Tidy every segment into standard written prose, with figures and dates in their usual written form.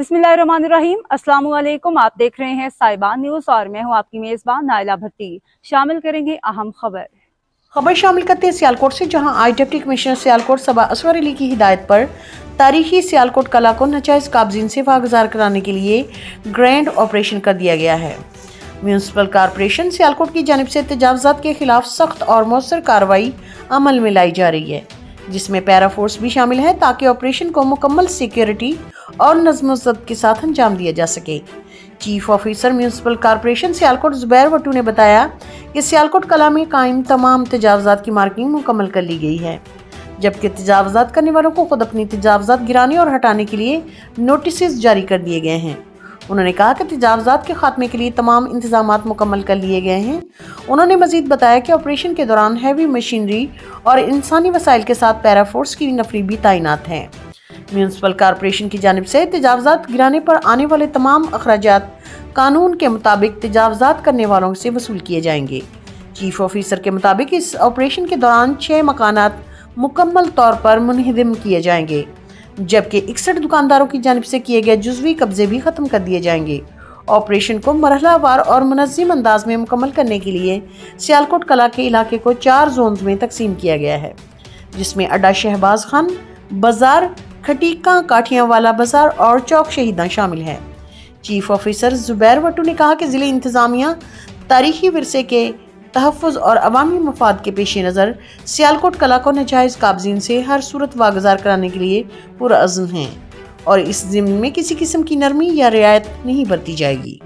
बिस्मिल्लाहिर्रहमानिर्रहीम। अस्सलाम वालेकुम। आप देख रहे हैं साहिबान न्यूज़ और मैं हूं आपकी मेज़बान नाइला भट्टी। शामिल करेंगे अहम खबर शामिल करते हैं सियालकोट से, जहां आई डिप्टी कमिश्नर सियालकोट सबा असवर अली की हिदायत पर तारीखी सियालकोट कला को नाजायज काबजीन से वागुजार कराने के लिए ग्रैंड ऑपरेशन कर दिया गया है। म्यूनिसिपल कॉरपोरेशन सियालकोट की जानिब से तजावुज़ात के खिलाफ सख्त और मौसर कार्रवाई अमल में लाई जा रही है, जिसमें पैरा फोर्स भी शामिल है ताकि ऑपरेशन को मुकम्मल सिक्योरिटी और नज़्म ज़ब्त के साथ अंजाम दिया जा सके। Chief officer municipal corporation Sialkot Zubair Wattoo ने बताया कि सियालकोट कला में कायम तमाम तजावुज़ात की मार्किंग मुकम्मल कर ली गई है, जबकि तजावुज़ात करने वालों को खुद अपनी तजावुज़ात गिराने और हटाने के लिए नोटिस जारी कर दिए गए हैं। उन्होंने कहा कि तजावुज़ात के खात्मे के लिए तमाम इंतजामात मुकम्मल कर लिए गए हैं। उन्होंने मजीद बताया कि ऑपरेशन के दौरान हैवी मशीनरी और इंसानी वसाइल के साथ पैरा फोर्स की नफरी भी तैनात हैं। म्यूनिसिपल कॉरपोरेशन की जानिब से तजावुज़ात गिराने पर आने वाले तमाम अखराजात कानून के मुताबिक तजावुज़ात करने वालों से वसूल किए जाएंगे। चीफ ऑफिसर के मुताबिक इस ऑपरेशन के दौरान 6 मकानात मुकम्मल तौर पर मुनहदम किए जाएंगे, जबकि 61 दुकानदारों की जानिब से किए गए जुज़वी कब्जे भी खत्म कर दिए जाएंगे। ऑपरेशन को मरहलावार और मुनज़्ज़म अंदाज में मुकम्मल करने के लिए सियालकोट कला के इलाके को 4 जोन्स में तकसीम किया गया है, जिसमें अड्डा शहबाज खान बाजार, खटीका काठियावाला बाजार और चौक शहीदा शामिल है। चीफ ऑफिसर जुबैर वट्टू ने कहा कि ज़िले इंतज़ामिया तारीखी विरसे के तहफ़्फ़ुज़ और अवामी मफाद के पेश नज़र सियालकोट कला को नाजायज़ काबजीन से हर सूरत वागुजार कराने के लिए पुरअज़्म हैं और इस ज़िम्न में किसी किस्म की नरमी या रियायत नहीं बरती जाएगी।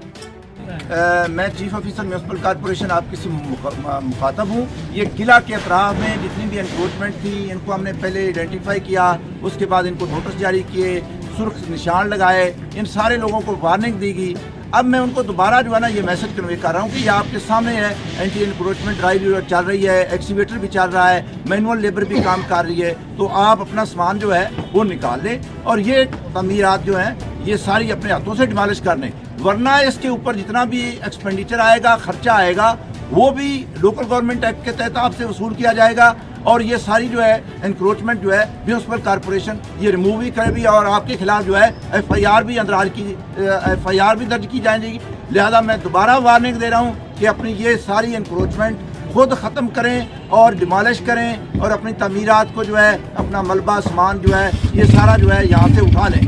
मैं चीफ ऑफिसर म्यूनिसिपल कॉरपोरेशन आपकी से मुखातब हूँ। ये किला के अतराफ में जितनी भी एनक्रोचमेंट थी, इनको हमने पहले आइडेंटिफाई किया, उसके बाद इनको नोटिस जारी किए, सुर्ख निशान लगाए, इन सारे लोगों को वार्निंग दी गई। अब मैं उनको दोबारा जो है ना ये मैसेज कन्वे कर रहा हूँ कि ये आपके सामने है, एंटी एनक्रोचमेंट ड्राइव चल रही है, एक्सीवेटर भी चल रहा है, मैनुअल लेबर भी काम कर रही है, तो आप अपना सामान जो है वो निकाल लें और ये तमीरात जो हैं ये सारी अपने हाथों से डिमॉलिश कर लें, वरना इसके ऊपर जितना भी एक्सपेंडिचर आएगा, खर्चा आएगा, वो भी लोकल गवर्नमेंट एक्ट के तहत आपसे वसूल किया जाएगा और ये सारी जो है एनक्रोचमेंट जो है म्यूनिसिपल कॉरपोरेशन ये रिमूव भी करेगी और आपके खिलाफ जो है एफआईआर भी एफआईआर भी दर्ज की जाएगी। लिहाजा मैं दोबारा वार्निंग दे रहा हूँ कि अपनी ये सारी एनक्रोचमेंट खुद ख़त्म करें और डिमॉलिश करें और अपनी तमीरात को जो है अपना मलबा सामान जो है ये सारा जो है यहाँ से उठा लें।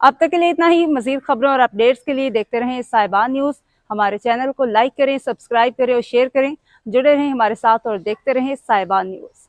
अब तक के लिए इतना ही। मजीद खबरों और अपडेट्स के लिए देखते रहें साहिबान न्यूज़। हमारे चैनल को लाइक करें, सब्सक्राइब करें और शेयर करें। जुड़े रहें हमारे साथ और देखते रहें साहिबान न्यूज़।